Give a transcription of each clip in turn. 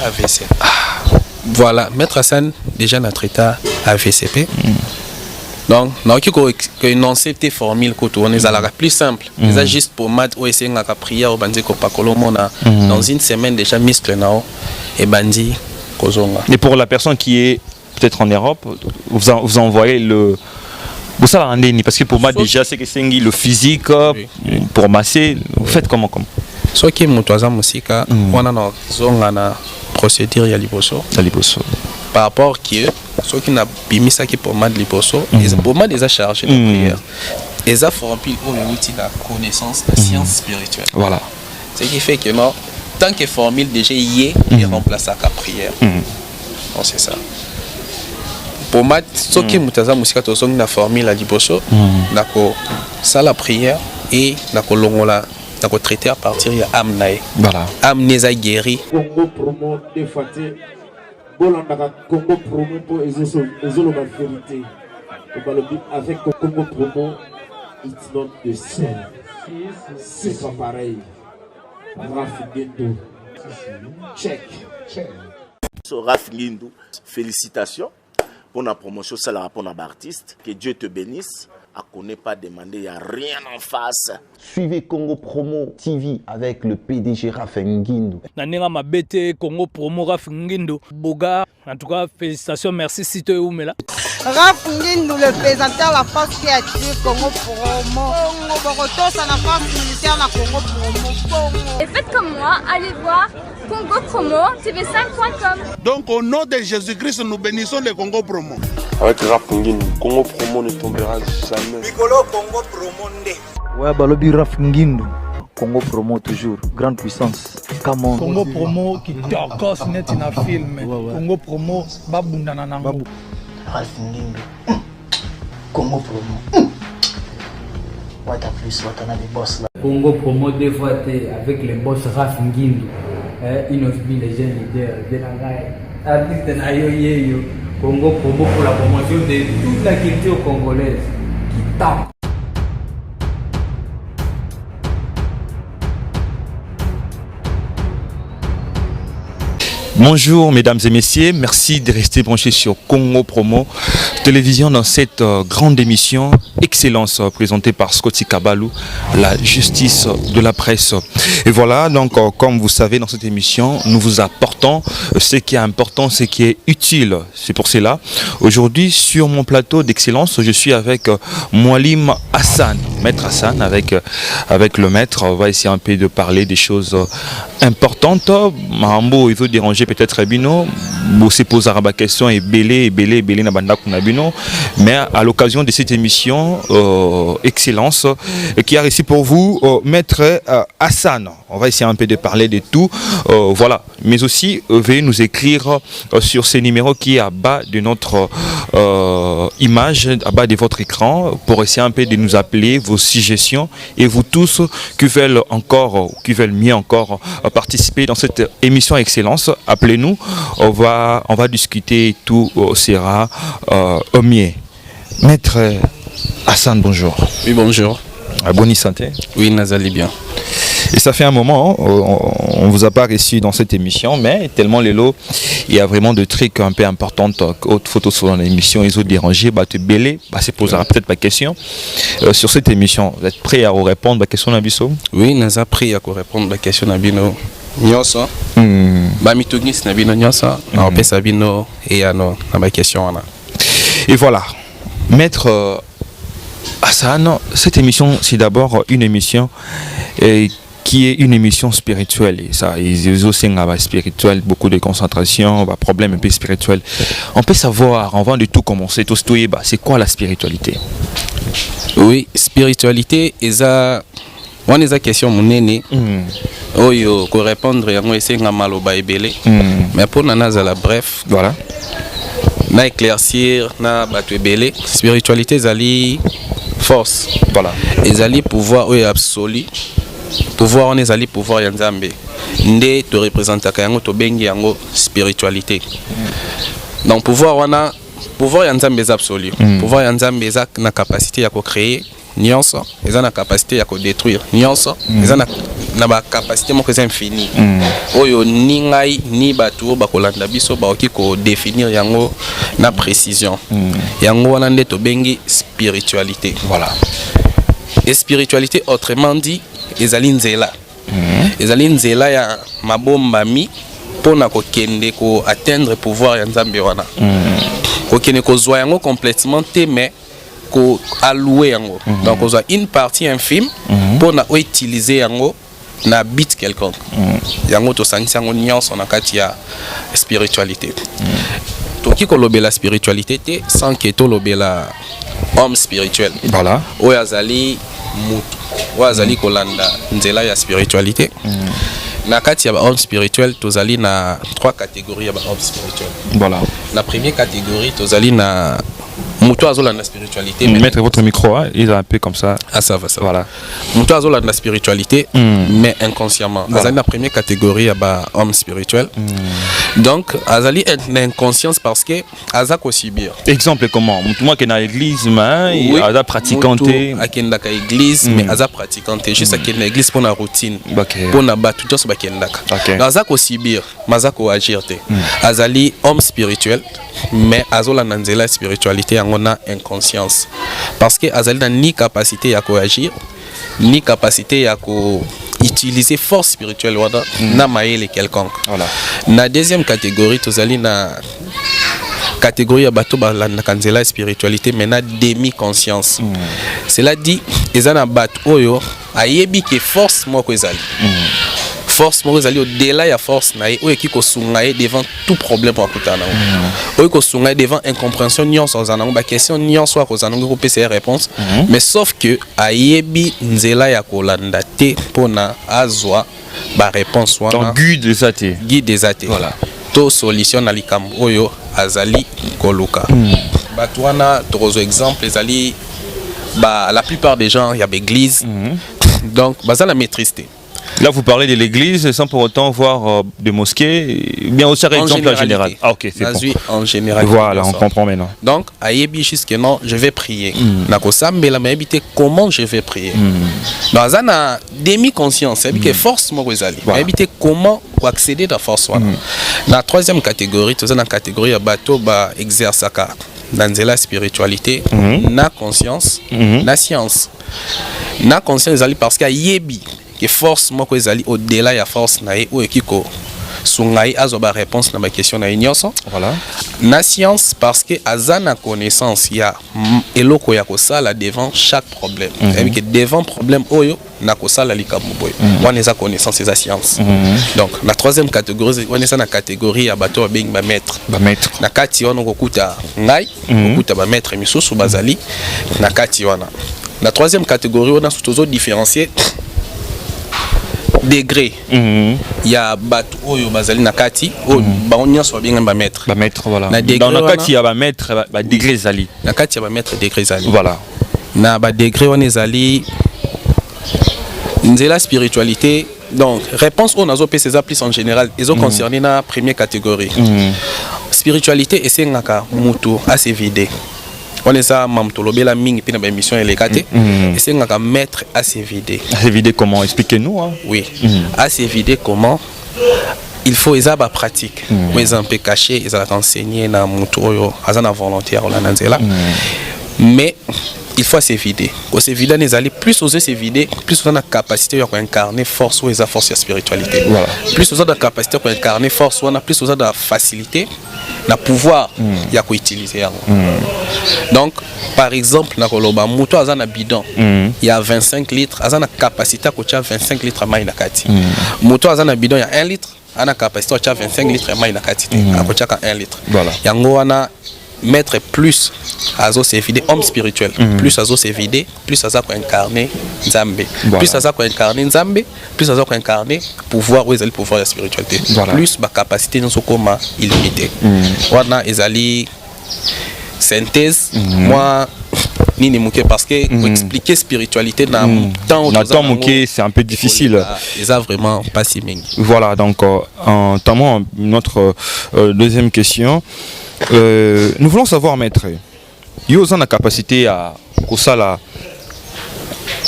AVC. Voilà, Maître Hassan, déjà notre état AVCP. Donc, nous avons énoncé tes formules on est à la plus simple. C'est juste pour mat ou essayer de prière dans une semaine déjà muscle et bandi. Et pour la personne qui est peut-être en Europe, vous envoyez le. Vous savez, parce que pour moi déjà c'est que c'est le physique pour masser. Vous faites comment? Ce qui est mon musique, on a une procédure à Liboso. Par rapport à ceux qui n'ont pas mis ça pour moi de Liboso, pour moi déjà chargé de prière. Ils ont formé la connaissance, la science spirituelle. Voilà. Ce qui fait que non, tant que formule déjà y est, il remplace la prière. Donc c'est ça. Pour moi, ce qui est la musique, c'est une formule à Liboso, ça la prière et la traité à partir de Amnae. Voilà. Amnesa guéri. Congo promo de Faté. Bolanda Congo promo pour Ezolo la vérité. Avec Congo promo, it's not the same. C'est pas pareil. Raf Guindo. Check. So Raf Guindo, félicitations pour la promotion, ça la rapport à l'artiste. Que Dieu te bénisse. À connaît pas demander, il n'y a rien en face. Suivez Congo Promo TV avec le PDG Raf Nguindo. Nanenga mabete Congo Promo Raf Nguindo. Boga, en tout cas, félicitations, merci Sito Oumela. Raf Nguindo, le présentateur de la force créative Congo Promo. Boroto, ça la force militaire de Congo Promo. Et faites comme moi, allez voir Congo Promo, tv5.com. Donc au nom de Jésus-Christ, nous bénissons le Congo Promo. Avec Raf Nguindo, Congo Promo ne tombera jamais. Nicolo Congo Promo ndé. Ouais, balobi Raf Nguindo. Congo Promo toujours, grande puissance. Come on. Congo Promo qui t'orgosse net in a film. Congo Promo, babunda nanango. Raf Nguindo. Congo Promo. What a plus, what a boss là. Congo Promo deux fois avec le boss Raf Nguindo. Il nous dit les jeunes leaders de la gaille. Artiste na yo. Congo Promo pour la promotion de toute la culture congolaise qui tape. Bonjour mesdames et messieurs, merci de rester branchés sur Congo Promo Télévision dans cette grande émission Excellence présentée par Scotty Kabalou, la justice de la presse. Et voilà, donc comme vous savez dans cette émission, nous vous apportons ce qui est important, ce qui est utile. C'est pour cela, aujourd'hui sur mon plateau d'Excellence, je suis avec Moualim Hassan, Maître Hassan, avec le maître. On va essayer un peu de parler des choses importantes. Mahambo, il veut déranger peut-être Bino, vous se posez la question et belé na banda kuna Bino, mais à l'occasion de cette émission Excellence qui a réussi pour vous Maître Hassan. On va essayer un peu de parler de tout, voilà, mais aussi veuillez nous écrire sur ces numéros qui est à bas de notre image, à bas de votre écran, pour essayer un peu de nous appeler vos suggestions et vous tous qui veulent mieux encore participer dans cette émission Excellence. Appelez-nous, on va discuter, tout sera au mieux. Maître Hassan, bonjour. Oui, bonjour. Bonne santé. Oui, Nazali bien. Et ça fait un moment, on ne vous a pas reçu dans cette émission, mais tellement les lots, il y a vraiment des trucs un peu importants. Autres photos sur l'émission, ils ont dérangé, te belé, se posera peut-être pas question. Sur cette émission, vous êtes prêt à répondre à la question d'Abisso? Oui, nous sommes prêts à répondre à la question d'Abino. Nyonso. Mitogis na bino nyonso, na opesa bino et ano na ma question ana. Et voilà. Maître Hassan, cette émission, c'est d'abord une émission qui est une émission spirituelle. Et ça, ils ont aussi un spirituel, beaucoup de concentration, problème un peu spirituel. On peut savoir, avant de tout commencer, c'est quoi la spiritualité? Oui, spiritualité, on a des questions monene. Oyo ko répondre yango esenga maloba ebele. Mais pour nanazala bref, voilà. Na éclaircir na batu ebele, spiritualité zali force. Voilà. Ezali pouvoir oyo absolu. Pouvoir on ezali pouvoir ya Nzambe. Nde to représentaka yango to bengi yango spiritualité. Donc pouvoir ya Nzambe est absolu. Pouvoir ya Nzambe eza na capacité ya ko créer nyonso eza na capacité ya ko détruire nyonso eza na ba capacité moko eza infini oyo ni ngai ni bato bakolanda biso baoki ko définir yango na précision yango wana nde tobengi spiritualité. Voilà. Et spiritualité autrement dit ezali nzela ezali nzela ya mabombami pona ko kende ko atteindre pouvoir ya nzambe wana kokende kozwa yango complètement te mais ko allouer yango donc kozwa une partie infime pona o utiliser yango na but quelconque yango tosangisi yango nyonso na kati ya spiritualité toki kolobela spiritualité te sans que tolobela homme spirituel. Voilà. Oyo azali mutu oyo azali kolanda nzela ya spiritualité na kati ya ba homme spirituel tozali na 3 catégories ya ba homme spirituel. Voilà. La première catégorie tozali na mutu azolanda spiritualité. Mettre votre micro, hein, il est un peu comme ça. Ah ça va ça. Voilà. Mutu azolanda spiritualité mais inconsciemment. Voilà. Azali na première catégorie ya ba homme spirituel. Donc azali inconscience parce que azak aussi bien. Exemple comment? Moi qui est dans l'église mais oui, aza pratiquanté. Akendaka église mais aza pratiquanté juste akenda église pour la routine. Pour na batu tous bakendaka. Azak aussi bien, mazako agir te. Azali homme spirituel mais azola nanzela spiritualité ngona inconscience parce que azali na ni capacité ya coagir ni capacité ya ko utiliser force spirituelle wada na maele quelconque. Voilà. Na deuxième catégorie tozali na catégorie ya bato ba la kanzela spiritualité mais na demi conscience. Cela dit ezana bato oyo ayebi ke force moko ezali. Force moko ezali au-delà ya force na ye oyo ekiko sunga ye devant tout problème akutana oyo ko sunga ye devant incompréhension nyonso ozanango ba question nyonso akozanango ko pesa réponse mais sauf que ayebi nzela ya kolanda te pona azwa ba réponse wana donc guide des athées voilà to solution na likambo oyo azali koluka bato wana tokozo exemple ezali ba la plupart des gens ya l'église donc bazala maîtrise. Là, vous parlez de l'église sans pour autant voir des mosquées, bien aussi un exemple en général. Ah, ok, c'est bon. En général. Voilà, on comprend maintenant. Donc, ayebi jusque non, je vais prier. Nakosambela mais habiter comment je vais prier. Dans un demi-conscience, habiter force moi vous allez. Habiter comment accéder à la force. La troisième catégorie, tu as une catégorie à bateau ba exerçaka dans la spiritualité, na conscience, na science. Na conscience ali parce que yebi que force moko ezali au-delà ya force na ye ou ekiko sungai azoba réponse na ma question na nyonso. Voilà. Na science parce que azana connaissance ya eloko ya kosala devant chaque problème. C'est-à-dire que devant problème oyo na kosala likambo boy. On eza connaissance eza science. Donc la troisième catégorie on eza na catégorie ya bato beng ba maître. Ba maître. Na kati wana kokuta ngai, kokuta ba maître misusu bazali na kati wana. La troisième catégorie on a surtout différencier degré. Il y a bato oyo bazali na kati o ba nyonso bien ba maître. Ba maître voilà. Dans na kati ya ba maître ba degré zali. Na kati ya ba maître degré zali. Voilà. Na ba degré on ezali nzela spiritualité. Donc réponse on azo pesa plus en général, ils ont concerné na première catégorie. Spiritualité esengaka mutu à se vider. On est ça, mamtolobela mingi pina ba émission elekate. Et c'est ngaka mettre à se vider. À se vider comment? Expliquez-nous. Hein. Oui. À se vider comment? Il faut ils ba pratique. Mais ils ont un peu caché, ils ont enseigné na mutoyo, azana volontaire la nanzela. Mais il faut se vider. Au se vider les aller plus oser se vider, plus on a capacité à incarner force ou les force spiritualité. Voilà. Plus on a capacité à incarner force, on a plus on a facilité, na pouvoir y a quoi utiliser. Donc par exemple na koloba muto azana bidon, il y a 25 litres, azana capacité à coacher 25 litres à main na kati. Muto azana bidon il y a 1 litre, ana capacité à coacher 25 litres à main na kati. À coacher 1 litre. Voilà. Yango wana mettre plus azo se vider homme spirituel plus azo se vider plus azo ko incarner nzambe plus azo ko incarner nzambe plus azo ko incarner pouvoir ou ezali pouvoir la spiritualité plus ba capacité nous koma illimité wana ezali synthèse moi nini muke parce que pour expliquer spiritualité dans temps muke c'est un peu difficile et ça vraiment pas si mingi. Voilà donc notamment notre deuxième question. Nous voulons savoir, maître, vous avez la capacité à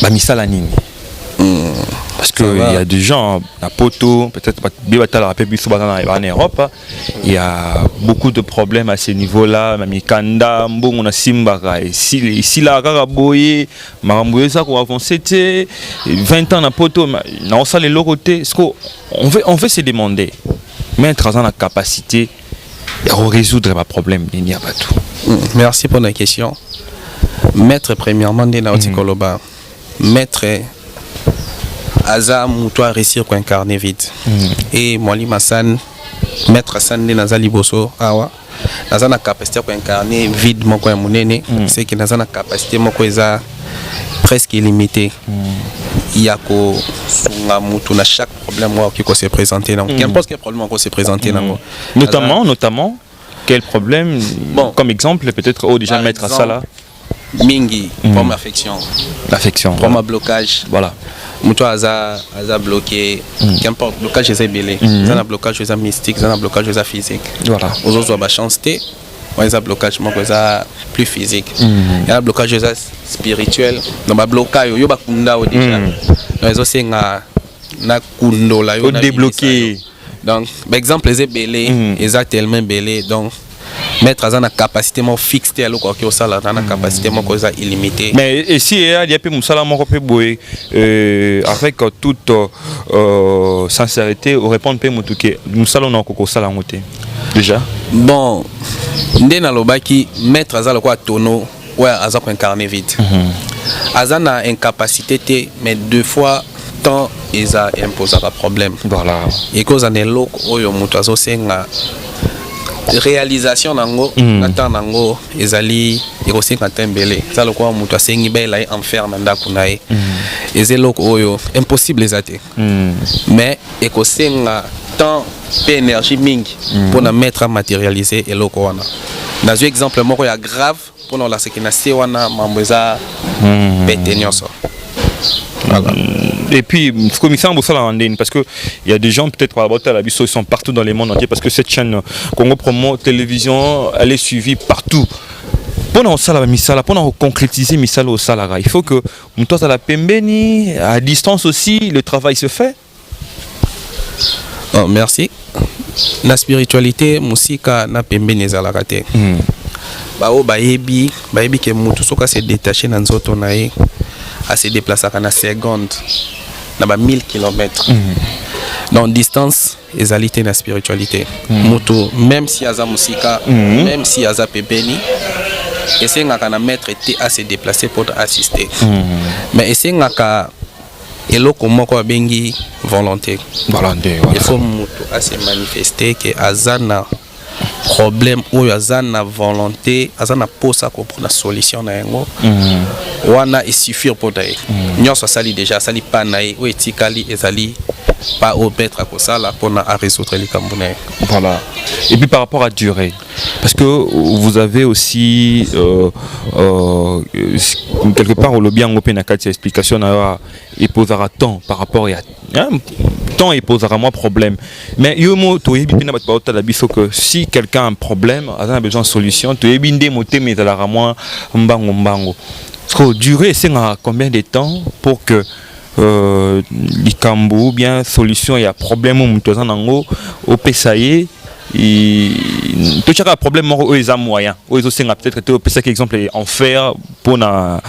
bah misala nini. Parce qu'il y a des gens à Poto, peut-être en Europe, il y a beaucoup de problèmes à ce niveau-là. Mamikanda, Mbongo, Simbara, ici là, Garaboye, Maramboyeza, qu'on a avancé 20 ans à Poto, on sait les locaux. On veut se demander, mettre en la capacité de résoudre les problèmes, il n'y a pas tout. Merci pour la question. Maître, premièrement, des Nautikoloba. Maître. Aza Moutoua réussir pour incarner vite. Et Mwali Massan, maître Hassan de Nazali Bosso, awa, Naza na capacité pour incarner vide mon coin monene, c'est que Naza na capacité mon coin presque illimitée. Il y a que sunga Moutou na chaque problème qui se présenter. Qu'importe quel problème qui se présenter. Notamment, quel problème, comme exemple, peut-être déjà mettre à ça là. Mingi, pour ma affection. L'affection. Pour ma blocage. Voilà. Moutou a bloqué, qu'importe, blocage est belé. Il y a un blocage mystique, il y a un blocage physique. Voilà. Aux autres, on chance, il y a un blocage plus physique. Il y a un blocage spirituel. Donc, le blocage, il y a un kunda déjà. Donc, il y a un kundo là. Débloqué. Donc, par exemple, les belé, ils sont tellement belé. Donc, mettre à la capacité de fixer à l'eau qui est la capacité illimitée. Mais ici, il y a un avec toute sincérité, on répond que nous allons en déjà. Bon, qui mettre à la tonneau, ouais, à incarner vite. Azana a une incapacité, mais deux fois tant ils a imposé un problème. Voilà. Et cause en est l'eau, oyo senga réalisation nango natan nango ezali erosi katembele ça le quoi mutu asengi bela enferme ndako nae ezeloko oyo impossible ezate mais ekosenga temps et énergie mingi pour na mettre à matérialiser eloko wana dans un exemple moko ya grave pour na la sekina se wana mamboza petenyoso. Et puis, parce qu'il y a des gens peut-être ils sont partout dans le monde entier parce que cette chaîne Congo Promo Télévision, elle est suivie partout. Pour concrétiser Misala au Salara, il faut que à la Pembeni, à distance aussi, le travail se fait. Oh, merci. La spiritualité, musika na Pembeni zalarate. Baebi que mutu soka se détacher dans nzoto nae. À se déplacer à 1 seconde, dans 1000 km. Donc, distance, égalité la spiritualité. Même si Aza Musika, même si Aza Pebeni, essayer de mettre à se déplacer pour assister. Mais essayer de bengi volonté. Il faut à se manifester que Azana problème ou Azana volonté, Azana pose pour la solution na yango. Wana il suffit pour d'ailleurs. Nyon ça sali déjà sali pas naï ou etikali ezali pas au mettre à ça là pour à résoudre les cambonais. Voilà. Et puis par rapport à durée, parce que vous avez aussi quelque part au lobby en open akati explication il posera temps par rapport à temps il posera moins problème. Mais yomo to yebi na batba la biso que si quelqu'un a un problème, a besoin de solution, to yebi ndé moté mais à la moins mbango. Durer, c'est combien de temps pour que l'Ikambo ou bien solution, il y a problème au PSAE, tout chaque problème ils ont moyen. Ils ont peut-être peut exemple en faire pour un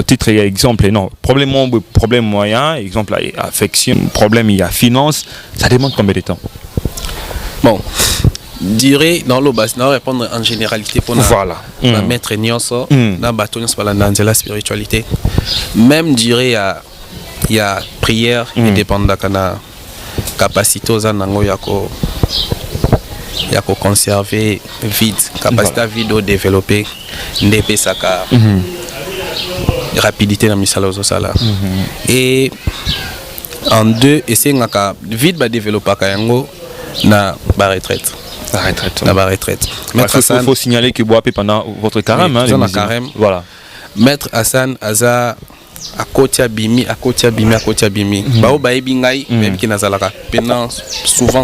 titre exemple non problème moyen exemple affection problème il y a finance ça demande combien de temps? Bon. Dirais dans l'eau basse, répondre en généralité pour la mettre nyonso, dans bateau nyonso dans la spiritualité. Même dirais il y a prière et dépend de la capacité aux anango yako conserver vide, capacité vide au développer, ndépé saka rapidité dans misala aux sala. Et en deux, essayer ngaka vide ba développer kayango na ba retraite. La retraite. La retraite. Il faut signaler que vous avez pendant votre carême. Carême. Voilà. Maître Hassan Aza à côté bimi bao baebi ngai baebi ki nazalaka pendant souvent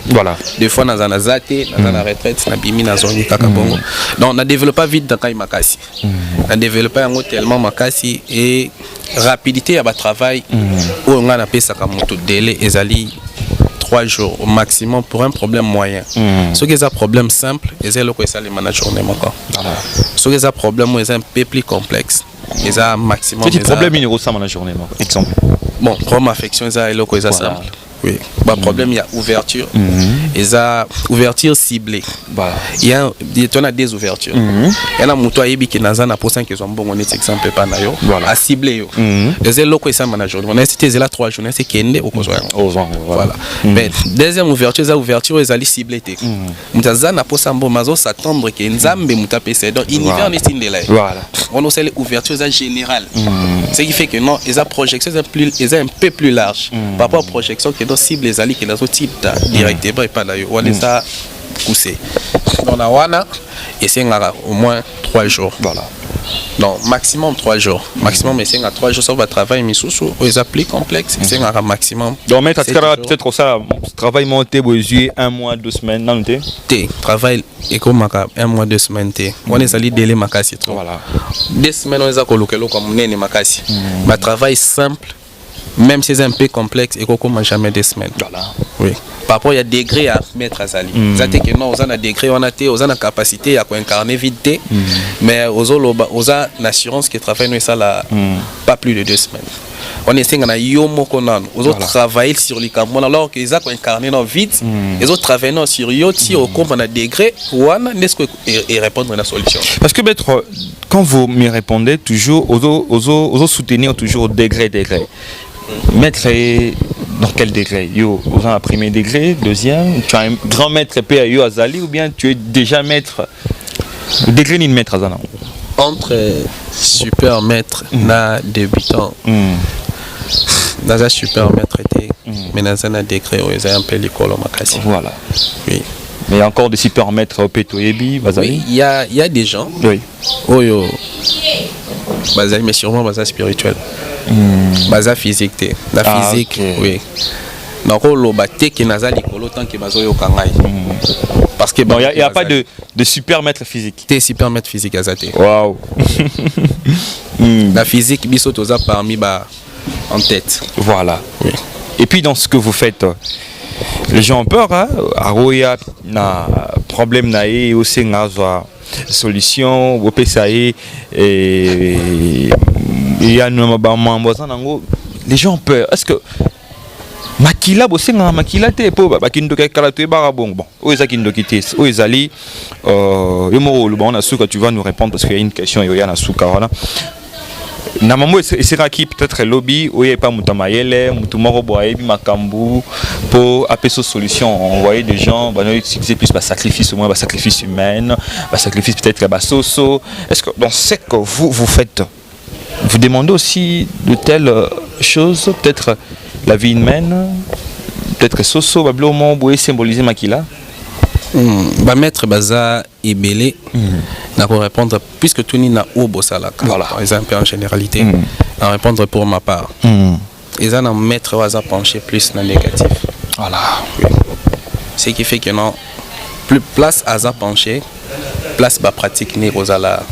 voilà des fois nazana zate nazana retraite na bimi nazoni kaka bongo donc on a développé vite dans kai makasi on a développé yango tellement makasi et rapidité à ba travail où on a appelé ça comme tout délai ezali 3 jours au maximum pour un problème moyen. Ce qui est un problème simple, c'est le que ça les managers encore. Ce qui est un problème c'est un peu plus complexe. C'est un maximum. C'est un problème numéro 100 dans la journée, exemple. Bon, problème affection c'est le que ça simple. Oui. Bah, problème il y a ouverture. Et ça ouverture ciblée. Il y a des ouvertures. Il y a un mouton qui est dans un poste qui est un bon exemple pas na yo. À cibler yo. Et c'est le que ça manager. On a c'était là 3 journées c'est kende au besoin. Voilà. Mais deuxième ouverture ça ouverture ils allaient cibler té. Mutaza na poste bon mazo s'attendre que nzambe mutapé c'est donc univers n'est pas là. Voilà. On a aussi ouverture ça générale. Ce qui fait que non, les projections est un peu plus large par rapport aux projections qui dans cible les alliés qui dans ce type directement et pas là on les a poussé dans la wana et c'est au moins 3 jours voilà donc maximum 3 jours maximum mais c'est 3 jours ça va travailler mais sous les applis complexes c'est un maximum donc mettre peut-être ça travail monté besoin 1 mois 2 semaines non té travail et comme 1 mois 2 semaines té on est allé délai makasi trop voilà 2 semaines on les a coloqué comme nene makasi ma travail simple même si c'est un peu complexe et qu'on commence jamais 2 semaines. Voilà. Oui. Par rapport il y a des degrés à mettre à Zali. Ça que non, on a des degrés, on a la capacité à incarner vite, mais on a l'assurance que travail nous ça là pas plus de 2 semaines. On essaie qu'on a yomo konan, on travailler sur les carbone alors que les a incarné dans vite, les autres travaillent sur yoti au compte on a degré ou on est-ce que et répondre à la solution. Parce que maître quand vous me répondez toujours aux soutenir toujours degré. Maître dans quel degré? Yo, vous avez un premier degré, deuxième, tu as un grand maître PAU à Zali ou bien tu es déjà maître? Le degré ni maître à Zana? Entre super maître na débutant. Dans un super maître était, mais dans un degré où il y a un peu l'école au Makasi. Voilà. Oui. Mais il y a encore des super maîtres au Petoyebi, Bazali? Oui, il y a des gens. Oui. Oh yo. Bazali, mais sûrement Bazali spirituel. Bazali physique. La physique, okay. Oui. Donc, le bâté qui n'a pas l'école tant que Bazali au Kangai. Parce que il n'y a pas de super maître physique. T'es super maître physique à Zate. Waouh. La physique, Bissotoza parmi en tête. Voilà. Oui. Et puis dans ce que vous faites, les gens ont peur, hein? Aroya na problème na e aussi na solution au PSAE et il y a les gens ont peur. Est-ce que makila bosse nga makila te po bakindo kala to ba bon oza kindo kité ozali yomo le bon na suka tu vas nous répondre parce qu'il y a une question il y a na suka voilà. Namamo essaiera qui peut-être lobby ou pas mutamayele mutumoro boyebi makambu pour appeler cette solution envoyer des gens bah utiliser plus sacrifice au moins sacrifice humain sacrifice peut-être soso. Est-ce que dans ce que vous faites vous demandez aussi de telles choses peut-être la vie humaine peut-être soso bablomo boye symboliser makila maître baza ibélé n'a pas répondre puisque tout ni na obo salaka par exemple en généralité à répondre pour ma part ils ont un maître baza pencher plus dans négatif voilà oui. Ce qui fait que non plus place à za pencher place ba pratique ni rosala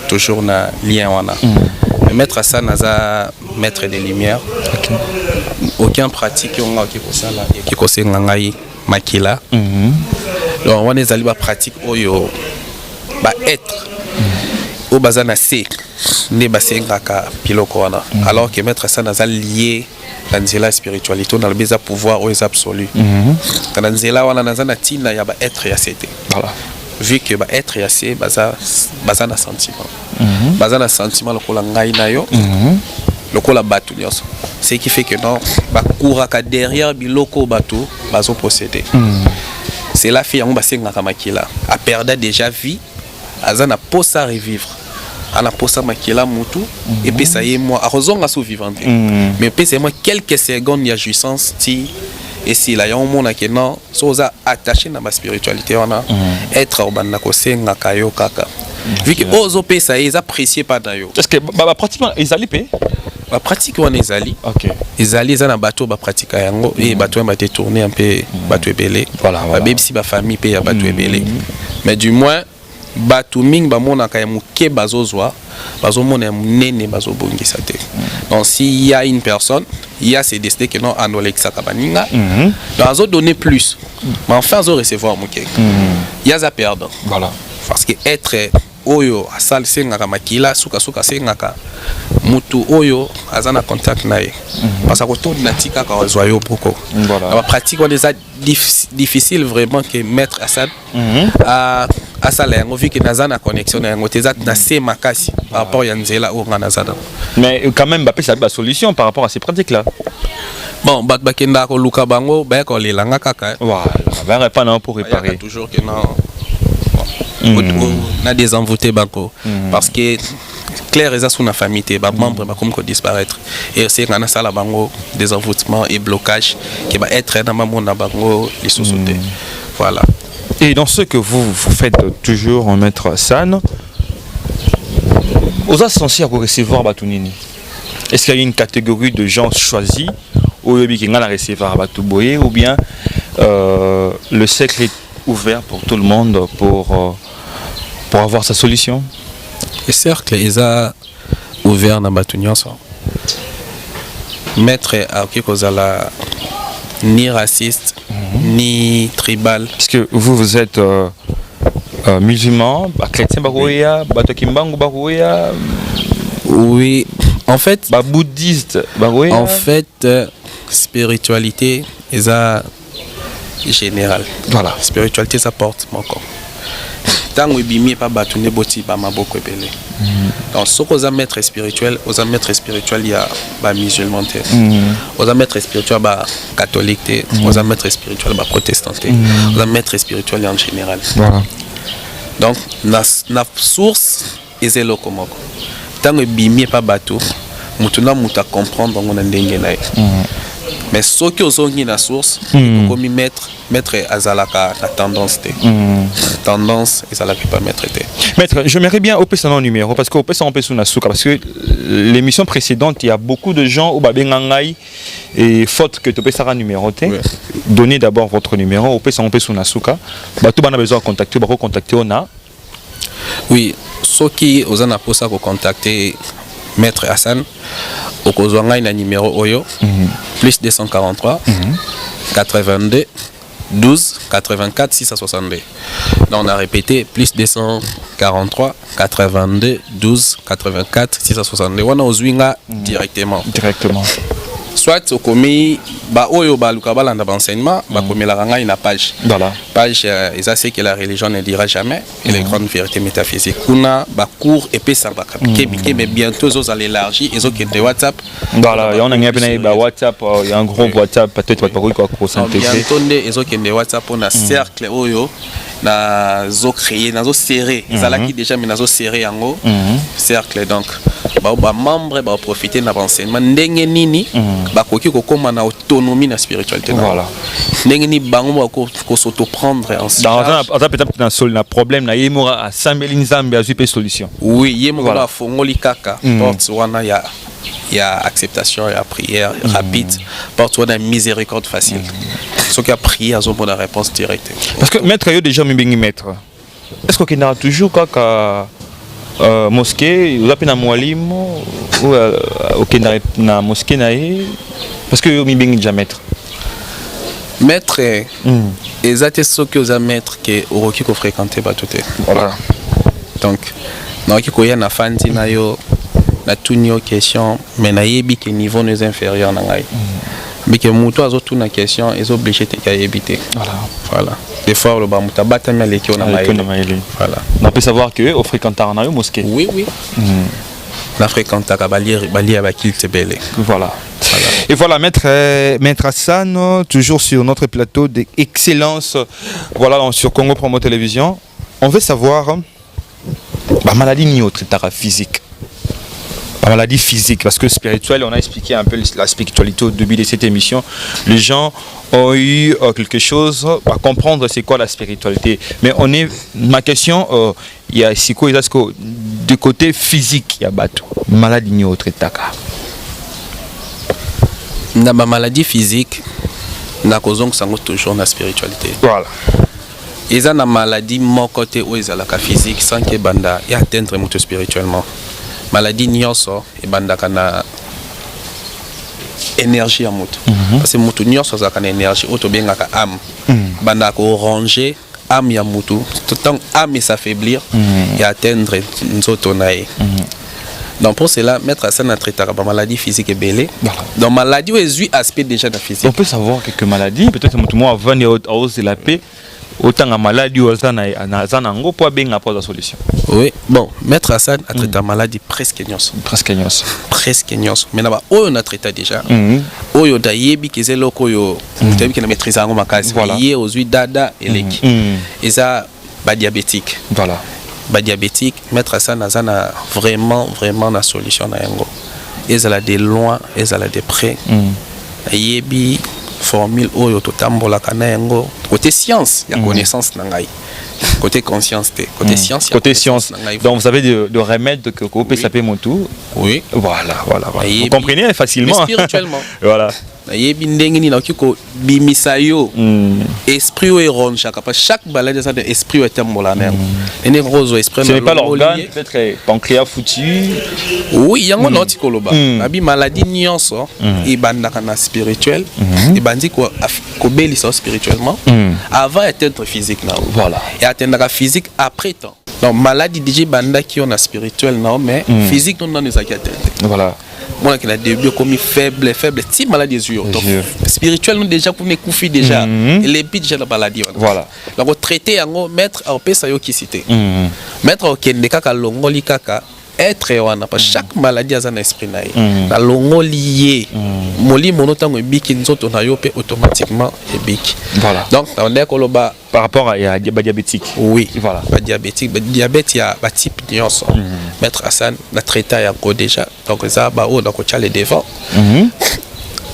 toujours na lien wana maître à ça naza maître des lumières aucun pratique on a qui ko sala qui ko senga ngai makila donc on est allé à pratique oyo ba être au bazana c ne basenga ka piloko wana alors que mettre ça dans lié dans la spiritualité dans le beza pouvoir aux absolu dans nzela wana nazana tina ya ba être ya cité voilà vu que ba être ya c bazana sentiment bazana sentiment lokola ngai na yo lokola batu nyonso ce qui fait que non ba couraka derrière biloko batu bazo posséder c'est la fille on basenga kamakila a perdu déjà vie azana posa revivre ana posa makila mutu et puis ça y est moi arozonga sous vivante mais puis c'est moi quelques secondes ya jouissance ti et si là y a un monde qui non soza attaché na ma spiritualité on a être au banda ko senga kayo kaka Vu que ozo pe ça ils apprécié pas d'ailleurs. Est-ce que pratiquement ils allaient payer? Pratiquement les alliés. OK. Les alliés ça na bateau ba pratique yango et bateau ba tourner un peu bateau belé. Voilà. Même si ba famille paye bateau belé. Mais du moins bateau ming ba mona ka muke bazozwa bazo mona nene bazo bongisa te. Donc s'il y a une personne, il y a ces décidé que non anolexa kabaninga. Donc azo donner plus. Mais enfin azo recevoir muke. Il y a za perdre. Voilà. Parce que être oyo asal sengaka makila suka sengaka mutu oyo azana contact nae parce que tout natika ka zoyo poko voilà la pratique on est difficile vraiment que mettre Hassan à sala yango vu que nazana connexion yango teza na se makasi par rapport ya nzela o ngana zana mais quand même ba pesa ba solution par rapport à ces pratiques là. Bon ba kenda ko luka bango ba ko lelanga kaka voilà ba pas non pour réparer toujours que non on a des envoûtés banco parce que clair et sous la famille tes membres comme qu'on disparaître et c'est qu'on a ça la bango des envoûtements et blocages qui va être dans ma monde bango les sociétés voilà. Et dans ce que vous faites toujours en maître San aux associés à recevoir batunini, est-ce qu'il y a une catégorie de gens choisis ou recevoir batuboye ou bien le cercle est ouvert pour tout le monde pour avoir sa solution? Le cercle est ouvert dans Batunion. Maître à Okikozala ni raciste, ni tribal. Parce que vous êtes musulman, chrétien, oui, en fait, bouddhiste, en fait, spiritualité est générale. Voilà. Spiritualité, ça porte mon corps. Tant que bimi pas batune boti ba maboko ebele. Donc ce qu'on a maître spirituel, aux maître spirituel il y a ba musulman té. Aux maître spirituel ba catholique té, aux maître spirituel ba protestant té. Aux maître spirituel en général. Voilà. Donc na source ezelo komoko. Tant que bimi pas bateau, mutuna muta comprendre on a ndenge na. Mais ce qui est la source, comme maître azalaka la tendance tendance ezalaka pas maître. Maître, j'aimerais bien au son numéro parce qu'au on peut sur souka parce que l'émission précédente il y a beaucoup de gens au babengangai et faute que tu peux ça numéroté. Donnez d'abord votre numéro au on peut sur souka. Bah tout a besoin de contacter, bah recontacter on a. Oui, ceux qui osent na posa contacter Maître Hassan au Kozwanga il a numéro Oyo plus 243 82 12 84 662. Donc on a répété plus 243 82 12 84 662. On a Ozwinga directement. Soit au commis ba Oyo ba lukabala na enseignement ba commis la ranga une page. Voilà. Page et ça c'est que la religion ne dira jamais et les grandes vérités métaphysiques. Kuna ba cours épais ça ba capter mais bientôt ils allent élargir ils ont que WhatsApp. Voilà, on a un WhatsApp, il y a un gros WhatsApp peut-être pas quoi s'intégrer. Bientôt ils ont que WhatsApp on a cercle Oyo na zo créer na zo serrer. Ça là qui déjà mais na zo serrer en haut. Cercle donc ba membre ba profiter na enseignement ndenge nini ba koki ko koma na autonomie na spiritualité. Voilà. Ndenge ni bango ko s'auto prendre en charge. Dans peut-être na problème na yemora a sambeli nzambe azupe solution. Oui, yemora fongoli kaka porte wana ya acceptation et prière rapide porte wana miséricorde facile. Ce qui a prié à son bonne réponse directe. Parce que maître yo déjà mbingi maître. Est-ce qu'il y a toujours kaka mosquée, vous appelez na mwalimu ou na mosquée nae parce que yo mbingi déjà maître. Maître exactement ce que vous avez maître que oroki ko fréquenter ba tout. Voilà. Donc na ki ko ya na fandi na yo na tunyo question mais na yebi que niveau nous inférieur na ngai. Mais que muto azotu na question est obligé de éviter. Voilà. Des fois le bamuta batami aleki on a maïli. Voilà. On peut savoir que au fréquentar na yo mosquée. Oui. La fréquentar bali abakil tebele. Voilà. Et voilà, Maître Hassan, toujours sur notre plateau d'excellence, voilà, sur Congo Promo Télévision. On veut savoir, maladie ni autre, physique. La maladie physique, parce que spirituelle, on a expliqué un peu la spiritualité au début de cette émission. Les gens ont eu quelque chose à comprendre c'est quoi la spiritualité. Mais ma question, il y a siko de côté physique il y a bateau maladie ni autre taka na ba maladie physique na kozong sango toujours na spiritualité. Voilà. Ils ont une maladie mon côté où ils ont la physique sans que banda et atteindre mutu spirituellement. Maladie nyonso et banda kana énergie à mutu. Parce que mutu nyonso za kana énergie auto bien ka âme. Banda ko ranger âme ya mutu tout temps âme s'affaiblir et atteindre nzoto nae. Donc pour cela, mettre à ça notre état de maladie physique et belée. Donc maladie où est aspect déjà de la physique. On peut savoir quelques maladies, peut-être que tout le monde avant de hausser la paix. Autant de maladies où on a pour bien apporter la solution. Oui, bon, mettre à ça à traiter la maladie presque nyos. Presque nyos. Presque nyos. Mais là-bas, on a traité déjà. Oh yo d'ailleurs qui c'est loko yo, tu as vu qu'il a maîtrisé en makasi. Voilà. Hier aux huit dada et les et ça bas diabétique. Voilà. Bas diabétique, mettre à ça na vraiment la solution na yango. Et ça la de loin, et ça la de près. Yebi formule oyo totambola kana yango côté science il y a connaissance nangai côté conscience côté science côté science donc vous avez de remèdes que vous pouvez saper mon tout. Oui, voilà vous comprenez facilement. Mais spirituellement voilà yebi ndenge ni na kiko bimisayo esprit ou ron chaque balade ça de esprit ou tambola na ene rose esprit ce n'est pas l'organe peut-être pancréas foutu. Oui yango noti koloba abi maladie nyonso et banda kana spirituel et bandi ko beli ça spirituellement avant atteindre physique na voilà et atteindre la physique après temps. Donc maladie déjà banda qui on a spirituel non mais physique non nous a qui atteindre. Voilà. Moi qui a début comme faible si maladie des yeux donc spirituel nous déjà pour me couper déjà et les bits déjà la maladie voilà donc traiter en mettre au pesa yo qui cité mettre au kende kaka longoli kaka être wana parce chaque maladie a un esprit naï la longoli moli monotango biki nzoto na yo pe automatiquement et biki voilà donc on est koloba par rapport à diabétique. Oui, voilà. Diabétique, diabète il y a un type de nyonso. Mettre Hassan, la traité il y a encore déjà. Donc ça bah on a coaché les devants.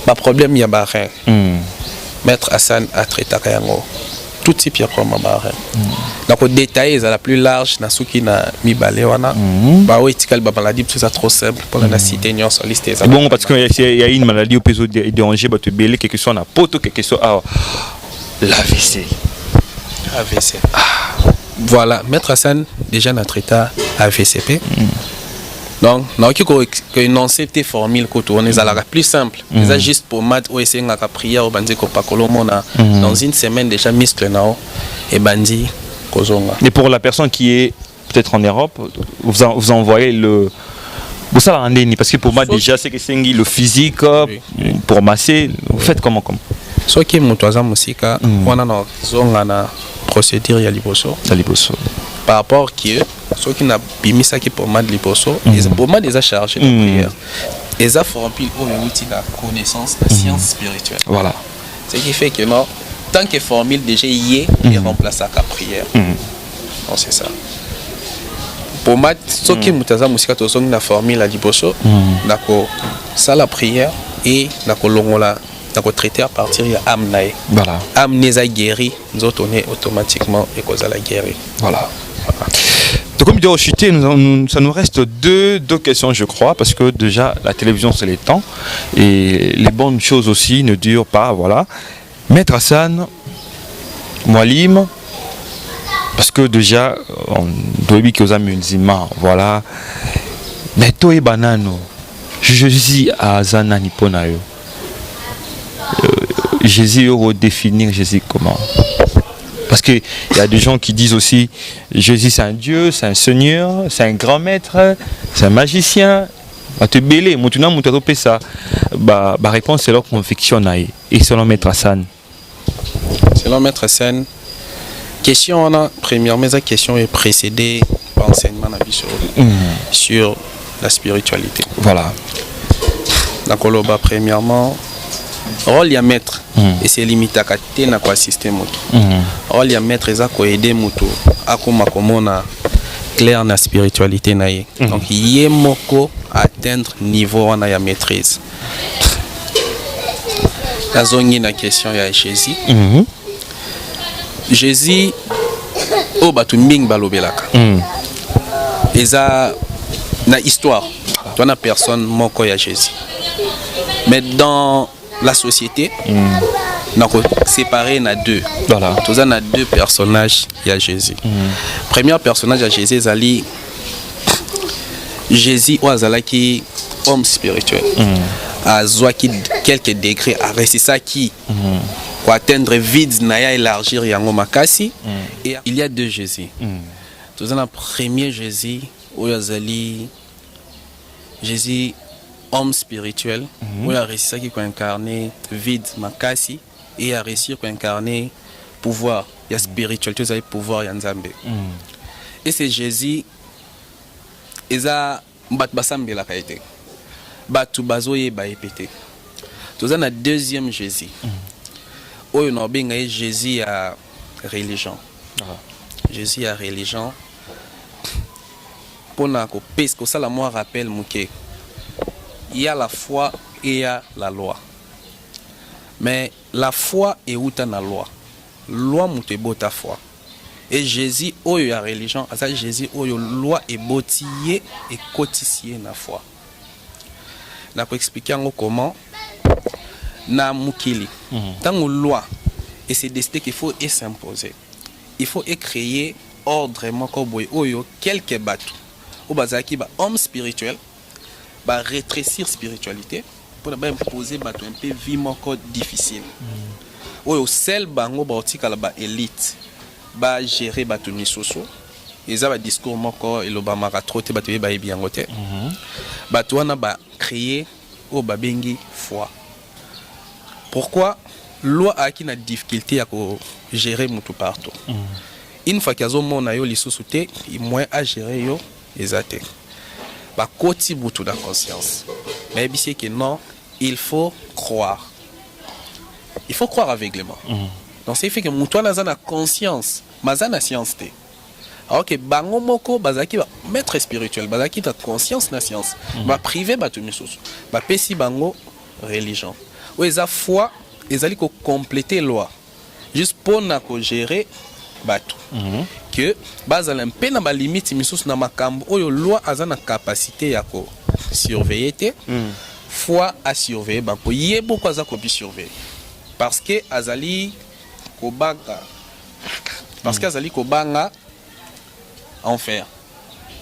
Pas problème il y a pas rien. Mettre Hassan a traité yango. Tout type il y a problème pas rien. Donc au détail ça la plus large na suki na mi balé wana. Bah oui tikal ba maladie tout ça trop simple pour la cité nyonso liste ça. Bon parce que il y a une maladie au péso déranger ba te belé quelque chose na poto quelque chose l'AVC. AVC. Voilà, Maître Hassan, déjà notre état AVCP. Donc, nous avons une CT formule on est à la plus simple. C'est juste pour mat ou essayer de prier au bandi dans une semaine déjà muscle et bandi kozonga. Et pour la personne qui est peut-être en Europe, vous envoyez le vous ça la parce que pour moi déjà c'est que c'est le physique pour masser, vous faites comment ce qui est mon troisième musique, on a une procédure à liposo. Par rapport à ceux qui n'ont pas ça qui pour moi de liposo, pour moi déjà chargé de prière. Ils ont formé la connaissance de la science spirituelle. Voilà. Ce qui fait que non, tant que formule déjà y est, il remplace la prière. Donc c'est ça. Pour moi, ceux qui n'ont pas musique, ils ont une formule à liposo, ça la prière et la colongola. Donc traiter à partir de l'âme naïe. Voilà. Âme n'est pas guérie, nous autres on est automatiquement et cause à la guérir. Voilà. Donc comme dit chuté, ça nous reste deux questions je crois parce que déjà la télévision c'est le temps et les bonnes choses aussi ne durent pas voilà. Maître Hassan, Mwalim, parce que déjà on doit dire que aux amis musulmans voilà. Mais toi et banano, je dis à Zana Niponayo. Jésus redéfinir Jésus comment? Parce qu'il y a des gens qui disent aussi Jésus c'est un Dieu, c'est un Seigneur, c'est un grand maître, c'est un magicien. Tu belé, maintenant tu ça. Bah réponse c'est leur conviction et selon Maître Hassan. Selon Maître Hassan, question on a premièrement la question est précédée par enseignement sur la spiritualité. Voilà. Donc on va premièrement rôle ya maître et c'est limité à côté na quoi système rôle ya maître ça ko aider mutu akoma komona clair na spiritualité naie donc yé moko atteindre niveau wana ya maîtrise la zone na question ya Jésus Jésus o batu mbing balobelaka eza na histoire toi na personne moko ya Jésus mais dans la société on a séparé na deux voilà tous on a deux personnages ya Jésus premier personnage ya Jésus ezali Jésus ou azalaki homme spirituel azwaki quelques degrés a réussi ça qui pour atteindre vide naya élargir yango makasi et il y a deux Jésus tous on a premier Jésus ou azali Jésus homme spirituel où il a réussi ça qui incarner vide makasi et a réussi à incarner pouvoir il y a spiritualité il y a pouvoir il y a Nzambe et c'est Jésus eza bat basambela kaite batu bazoye ba épété tous on a deuxième Jésus oyo no benga Jésus à religion Jésus à religion pour na ko pes ko sala moi rappel muke il y a la foi et il y a la loi mais la foi est où ta la loi mutebo ta foi et Jésus oyo ya religion asa Jésus oyo loi est botier et cotissier na foi na ko expliquer ngo comment na mukili tango loi et c'est décidé qu'il faut s'imposer il faut créer ordre moko boy oyo quelques bateaux au bazaki ba homme spirituel ba rétrécir spiritualité pour ba imposer bateau un peu vie moko difficile oyo sel bango ba otikala ba élite ba gérer bateau misoso eza ba discours moko eloba maka troté bateau ba ebiango te bateau wana ba créer o ba bengi foi pourquoi loi a qui na difficulté à gérer mutu partout une fois qu'ils ont mon ayo lisusu te il moins à gérer yo ezate ba koti butu da conscience mais c'est que non il faut croire aveuglément donc c'est fait que mutu na zana conscience mazana science te alors que bango moko bazaki ba maître spirituel bazaki ta conscience na science ba privé batu misusu ba pesi bango religion ou eza foi ezali ko compléter loi juste pour na ko gérer batu que bazala un peu na ba limite misusu na makambo oyo loi azana capacité ya ko surveiller te foi à surveiller ba ko yebo ko za ko bi surveiller parce que azali ko banga enfer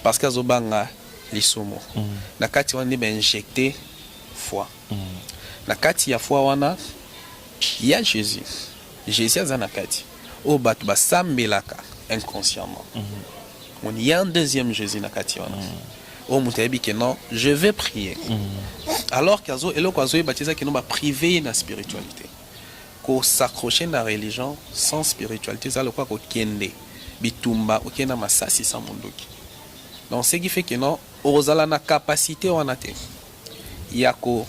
parce que azobanga lisomo na kati wana ba injecter foi na kati ya foi wana il y a Jésus azana kati o batu basambelaka inconsciemment on y a un deuxième Jésus na kati wana o mutayebi que non je vais prier alors qu'azo eloko azo baptiser que non ba priver na spiritualité ko s'accrocher na religion sans spiritualité ça le quoi ko kende bitumba okena masasi sans mondoki donc ce qui fait que non ozala na capacité wana te yako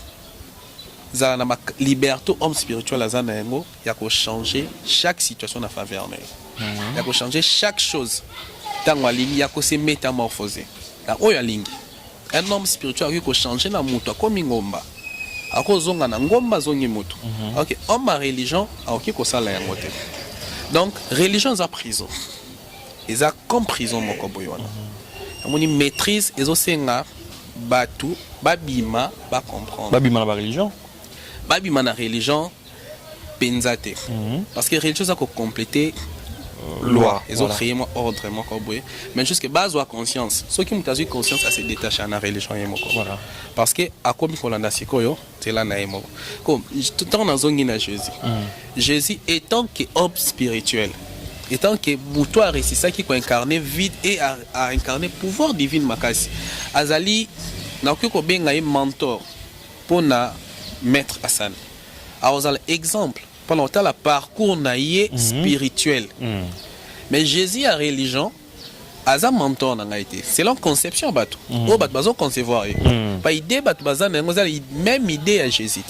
za na liberté homme spirituel azana yango yako changer chaque situation na faveur na yako changer chaque chose tango alingi yako se métamorphoser na oyo alingi un homme spirituel yako changer na mutu akomi ngomba akozonga na ngomba zongi mutu OK homme à religion akoki ko sala yango te donc religion za prison eza comme prison moko boyona amoni maîtrise ezosenga batu babima ba comprendre babima na religion babima na religion penzate parce que religion ça ko compléter loi ils ont créé moi ordre moko boye mais jusque base wa conscience ceux qui mutazu conscience à se détacher na religion yemoko voilà parce que akomi kolanda sikoyo tela na yemoko comme tout temps na zongi na Jésus étant que homme spirituel étant que Bouto a réussi ça qui peut incarner vide et a incarné pouvoir divin makasi azali na ko benga un mentor pour na maître Hassan alors exemple pendant le parcours naïe spirituel mais Jésus a religion aza mentor na ngaité c'est leur conception bato o bat bazo concevoir pas idée bat bazan même idée à Jésus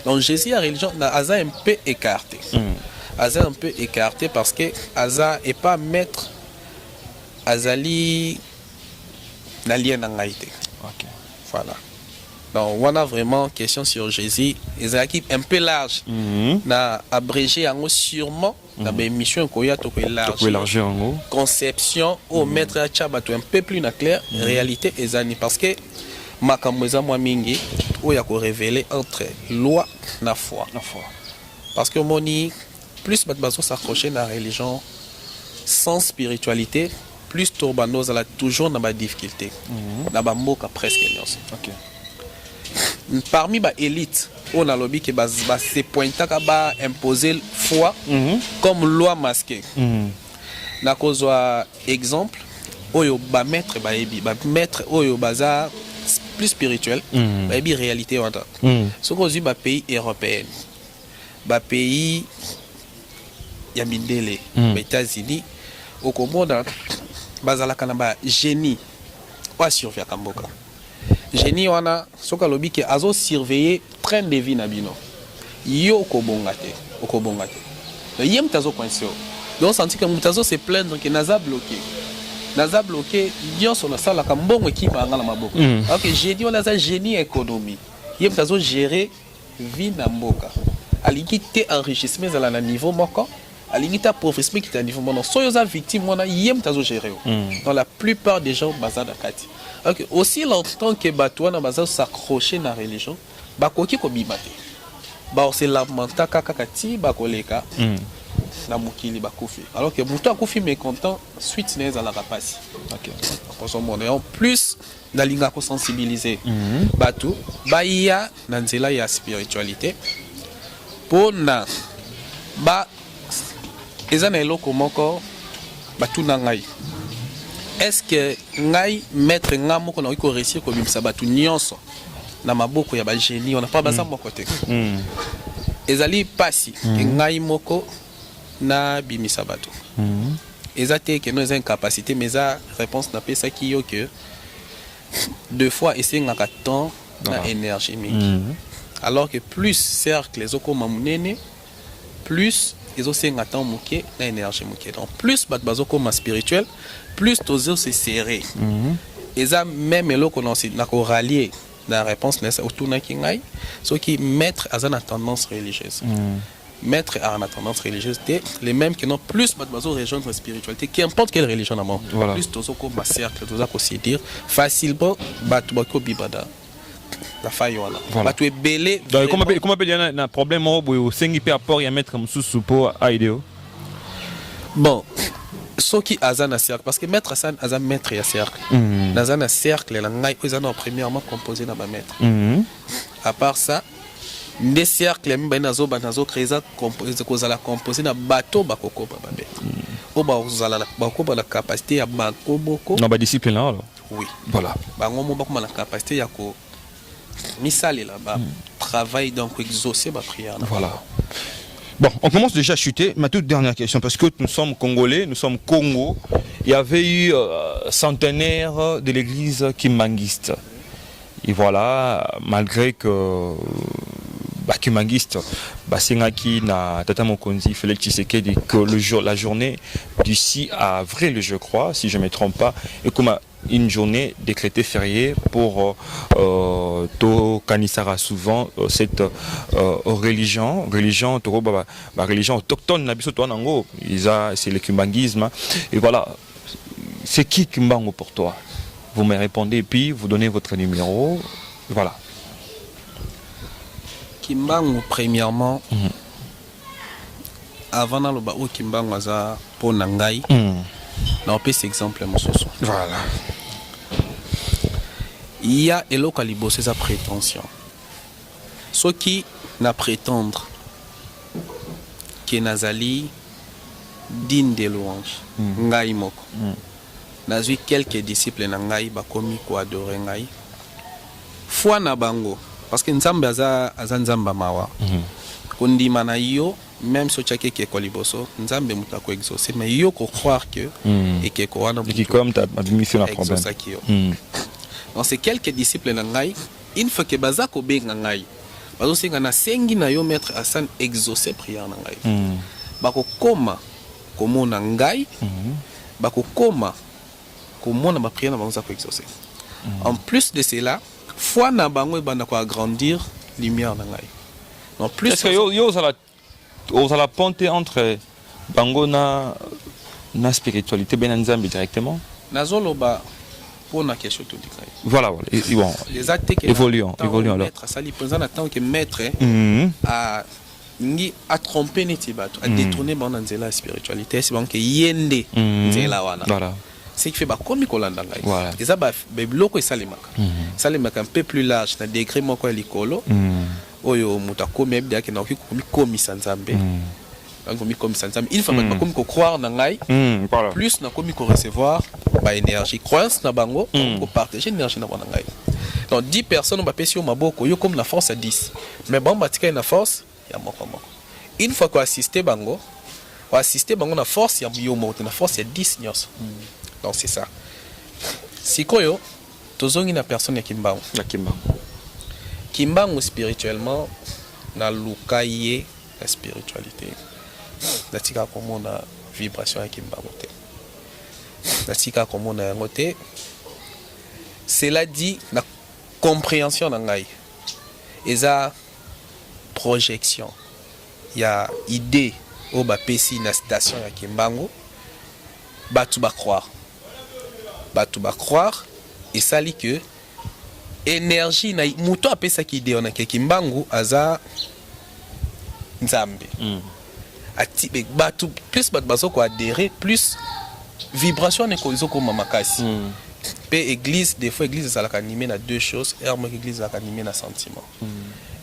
donc Jésus a religion aza un peu écarté Aza un peu écarté parce que Aza est pas maître Azali n'alien en Haïti. Voilà. Donc, on a vraiment question sur Jésus. Les équipes un peu large. Na abrégé en sûrement. Na émission qu'on y a élargi. Conception au maître à Tchabato un peu plus clair. Réalité et ani parce que makamweza moi mingi où y a qu'on révélé entre loi na foi. Parce que moni plus batbazo s'accrocher na religion sans spiritualité. Plus Torbanoz a toujours dans ma difficulté. Dans ma moka presque. Parmi les élites, on a lobby qui se pointe à imposer foi comme loi masquée. Na cause exemple, oyo ba maître oyo bazar plus spirituel, ba ebi réalité wanta. Ce qu'on dit ba pays européen, ba pays yamindele, ba États-Unis, au Congo bazala kanaba génie pas surveiller kamboka génie wana soka lobi ke azo surveiller train de vie na bino yo okobongate yem tazo coincé donc senti que mutazo se plaindre que naza bloqué nyonso na sala kambongo ekipa ngala maboko ok génie wana za génie économie yem tazo gérer vie na mboka aliki te enrichissement za na niveau moko alingi professeur qui est à niveau maintenant soyoza victime wana yem tazo gérer dans la plupart des gens bazada kati ok aussi longtemps que batwana baza s'accrocher na religion bakoki ko bimate ba c'est lamenta kakati bakoleka na mukili bakufi alors que muto akufi mécontent suite neza la rapasi ok pour son monde en plus nalinga ko sensibiliser batu baya na nzela ya spiritualité pona ba ezana eloko moko batuna ngai est-ce que ngai maître ngamo ko na ko réussir ko bimisa batu nyonso na maboko ya ba génie on n'a pas baza moko te ezali pasi ngai moko na bimisa batu ezate que nous incapacité mais ça réponse na pesa ki yo que deux fois essayer ngaka temps na énergie alors que plus cercle les okoma munene plus ils ont un temps mouké, une énergie mouké. Donc plus bazoko ma spirituel, plus tozo se serré. Et ça même là qu'on a rallié la réponse n'est autour na kingai, ce qui mettre à une tendance religieuse. Mettre à une tendance religieuse, les mêmes qui n'ont plus bazo rejoindre la spiritualité, qu'importe quelle religion amont. Plus tozo ma cercle, tozo aussi dire facilement batubako bibada. La faille voilà tu es belé comment peut dire un problème au 5 IP apport et mettre comme sous pour idéo bon ce qui azana cercle parce que mettre ça azan mettre ya cercle azana cercle la ngai azana premièrement composé na ba mettre à part ça des cercles mba nazo créer ça composé kozala composé na bateau bakoko ba be oba uzala bakoba la capacité ya bakoboko na ba discipline là oui voilà bango mo bakoma la capacité ya ko misali là-bas, travail donc exaucer ma prière. Voilà. Bon, on commence déjà à chuter. Ma toute dernière question, parce que nous sommes Congolais, nous sommes Congo. Il y avait eu centenaire de l'église kimbanguiste. Et voilà, malgré que kimbanguiste, Basengaki na Tata Mokonzi, Félix Tshisekedi, que la journée du 6 avril, je crois, si je ne me trompe pas, et comme une journée décrétée fériée pour Kanisara souvent cette religion religion autochtone c'est le kimbanguisme et voilà c'est qui Kimbango pour toi vous me répondez et puis vous donnez votre numéro voilà Kimbango premièrement avant dans le bas où Kimbango za pour nangai non pas cet exemple mososo voilà il y a eloko liboser sa prétention ceux qui na prétendre que nazali digne de louange ngai moko nazui quelques disciples na ngai bakomi ko adorer ngai foi na bango parce que nzambe aza nzamba mawa kondima na yo même si tu as quelque chose nzambe muta ko exaucer mais yo ko croire que et que ko wana qui comme ta mission la problème donc c'est quelques disciples na ngai une fois que bazako benga ngai bazo singa na sengi na yo maître Hassan exaucer prière na ngai bako koma komona ngai bako koma komona ba prière na bango za ko exaucer en plus de cela foi na bango banda ko agrandir lumière na ngai. Non plus. Est-ce que yo la ponte entre bango na spiritualité ben nzambe directement? Nazoloba pour na question tout dit. Voilà. Et bon. Les actes qui évoluons alors. Ça li présent en tant que maître a trompé Netibato, a détourné bon nzela spiritualité, c'est bon que yende nzela wana. Voilà. C'est qui fait ba komi kolanda ngai. Voilà. Et ça ba biloko esalemaka. Salemaka un peu plus large na degré moko likolo. Oyo mutako même dia ke na komi komisa nzambe. Donc komi komisa nzambe. Il faut ba komi ko croire na ngai. Plus na komi ko recevoir ba énergie, croyance na bango ko partager énergie na bango ngai. Donc 10 personnes ba pesi au maboko yo comme la force à 10. Mais bon batika na force ya moko moko. Une fois qu'on assisté bango, na force ya yo moko na force ya 10 nyos. Donc c'est ça. Sikoyo tozongi na personne ya kimbango. La kimbango. Kimbango spirituellement na lukaye la spiritualité. Na tika komona vibration ya kimbango te. Na tika komona yango te. Cela dit la compréhension na ngai. Eza projection. Il y a idée au bapesi na station ya kimbango. Batu ba croire. Batu ba croire et ça lit que énergie na muto apesa ki idée on a kimbango aza nzambe. Ati batu plus batu bazo ko adhérer plus vibration ne ko izoko mamakasi. Pe église des fois église ça animé na deux choses, et moi église ça animé na sentiment.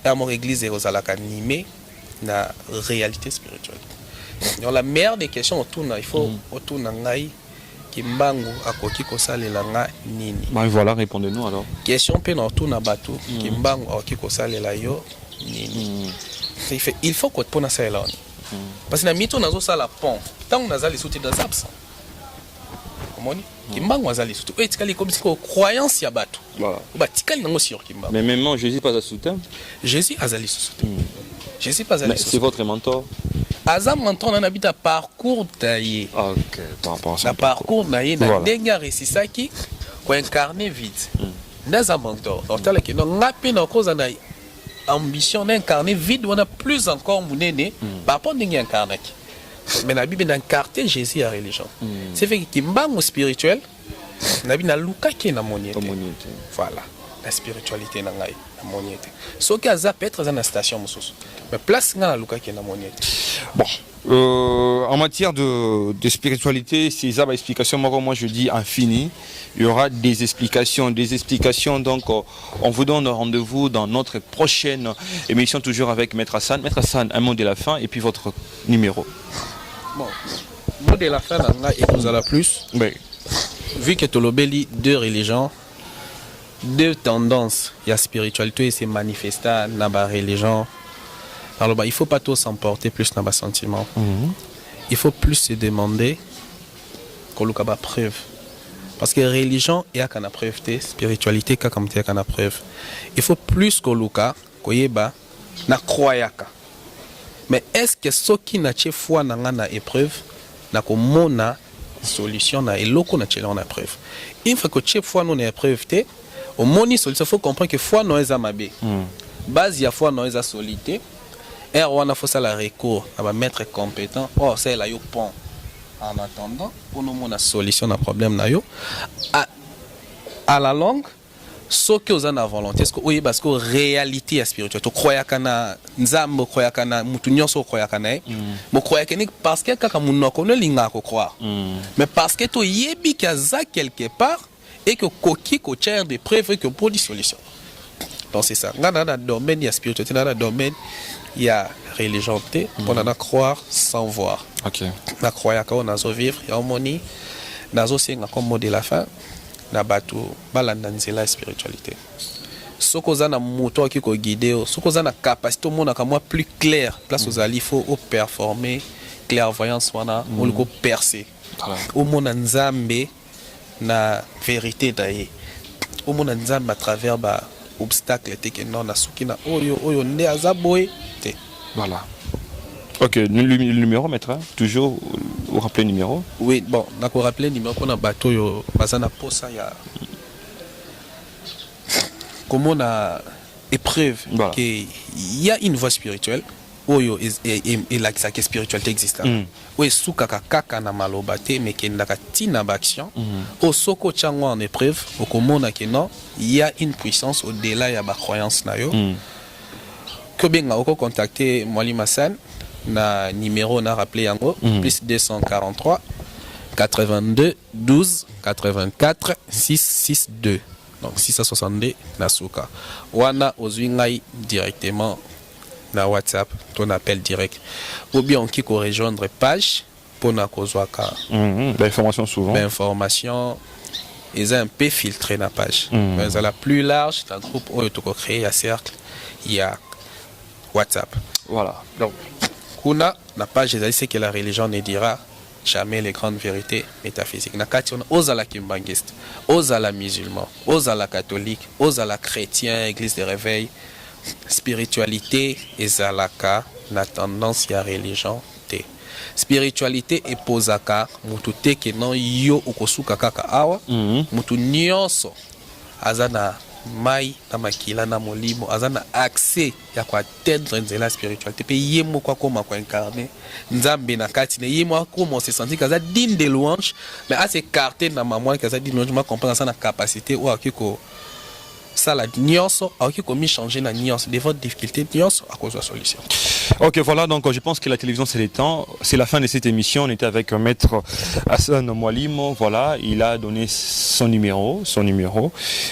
Et moi église ça animé na réalité spirituelle. Donc la meilleure des questions autour il faut autour na ngai kimbangu akoki kosalela nga nini. Bah voilà, répondez-nous alors. Question pe na autour na bato kimbangu akoki kosalela yo nini. Il faut que pona ça là. Parce que na mito nazo sala pont. Tant nazali souti dans absent. Komoni? Kimbangu azali souti. Et tikali comme si croyance ya bato. Voilà. Ba tikali nango sur kimbangu. Mais même Jésus pas à soutien. Jésus azali souti. Jésus pas azali souti. C'est votre mentor. Azam mentor na habita parcours taillé. OK, par rapport à ça. La parcours naïe na denga resisaki ko incarner vite. Naza mentor. Donc tala que non ngapi na cause na ambition d'incarner vide on a plus encore munene par rapport denga incarner. Mais la Bible d'incarner Jésus à religion. C'est fait que kimbango spirituel na bi na luka ki na moniete. Voilà. La spiritualité na ngai na moniete. Ce qui a peut être dans la station mususu. Mais place nga na luka ki na moniete. Bon, en matière de spiritualité, c'est ça l'explication. Moi, je dis infini. Il y aura des explications. Donc, on vous donne rendez-vous dans notre prochaine émission, toujours avec Maître Hassan. Maître Hassan, un mot de la fin et puis votre numéro. Bon, mot de la fin, et vous allez plus. Oui. Vu que Tolobeli, deux religions, deux tendances, il y a spiritualité et c'est manifesté dans la religion. Alors, il ne faut pas trop s'emporter plus dans le sentiment. Il faut plus se demander qu'on a une preuve. Parce que la religion, il y a une preuve, la spiritualité, il y a une preuve. Il faut plus qu'on ait une croyance. Mais est-ce que ce qui n'a pas foi dans une épreuve, n'a une solution, et l'autre n'a pas une preuve. Une fois que tu as foi dans une épreuve, au moins, il faut comprendre que foi n'a pas de base, il y a foi n'a pas de solité. Et on a fait la recours à maître compétent. Oh, c'est là, il y a pont. En attendant, pour nous, on a solution à problème. À la longue, ce que vous avez la volonté, oui, parce que la réalité est spirituelle. Tu crois qu'il y a nzambo, crois qu'il y a mutunyo, crois qu'il y a crois qu'il y a parce que quand on connaît l'inga croire. Mais parce que tu yebi qu'il y a quelque part et que koki ko tient des preuves que pour des solutions. Donc c'est ça. Dans le domaine il y a spiritualité, dans le domaine il y a religion, on en a croire sans voir. OK. Na croire qu'on a vivre, il y a harmonie, nazo singa comme mot de la fin, na batu balanda nzela spiritualité. Sokoza na moto qui ko guider, sokoza na capacité mona ka moi plus clair, place aux ali faut au performer clairvoyance wana, on le ko percer. Au mona nzambe na vérité daye. Au mona nzambe à travers ba obstacle était que non na sukina oyo ne azaboy te. Voilà. OK, le numéro maître, toujours vous rappelez le numéro. Oui, bon, on a rappelé le numéro qu'on a bateau yo bazana posa ya comme on a épreuve qu'il y a une voie spirituelle oyo et la sa spiritualité existe oui soukaka kaka na malobate mais qui n'a tina action au soko chango en épreuve au komona que non il y a une puissance au-delà ya ba croyance na yo que benga oko contacter Mwali Massan na numéro na rappelé yango plus 243 82 12 84 662 donc 662 na souka wana ozwingai directement na WhatsApp ton appel direct ou bien on qui ko rejoindre page pour na kozwaka l'information souvent l'information est un peu filtré na page mais la plus large d'un groupe où tu ko créer un cercle il y a WhatsApp voilà donc kuna la page c'est que la religion ne dira jamais les grandes vérités métaphysiques na kati on ozala kimbangiste ozala musulman ozala catholique ozala chrétien église de réveil spiritualité ezalaka na tendance ya religion te spiritualité epozaka mutu te ke non yo okosuka kaka awa mutu nyonso azana mai na makila na molimo azana accès ya kwa atteindre nzela spiritualité pe yemo kwa koma kwa incarner nzambe na kati ne yemo ko se sentir kaza digne de louange mais à s'écarter na maman kaza digne de louange ma comprendre ça na capacité ou akiko ça la nuance qui commis changer la nuance de votre difficulté nuance à cause de la solution. Ok, voilà, donc je pense que la télévision c'est le temps, c'est la fin de cette émission. On était avec maître Hassan Mwalimo, voilà, il a donné son numéro,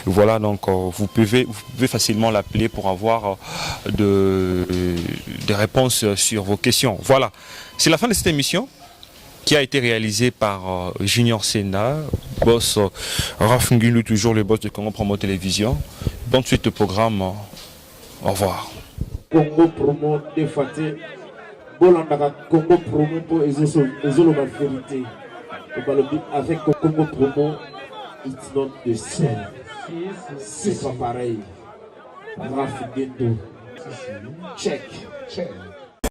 voilà, donc vous pouvez facilement l'appeler pour avoir des réponses sur vos questions. Voilà, c'est la fin de cette émission qui a été réalisé par Junior Sena, boss Raf Ngindu, toujours le boss de Congo Promo Télévision. Bonne suite au programme. Au revoir. Congo Promo défaté. Bolandaka Congo Promo pour Ezolo ma vérité. Avec Congo Promo, it's not the same. C'est pas pareil. Raf Ngindu. Check.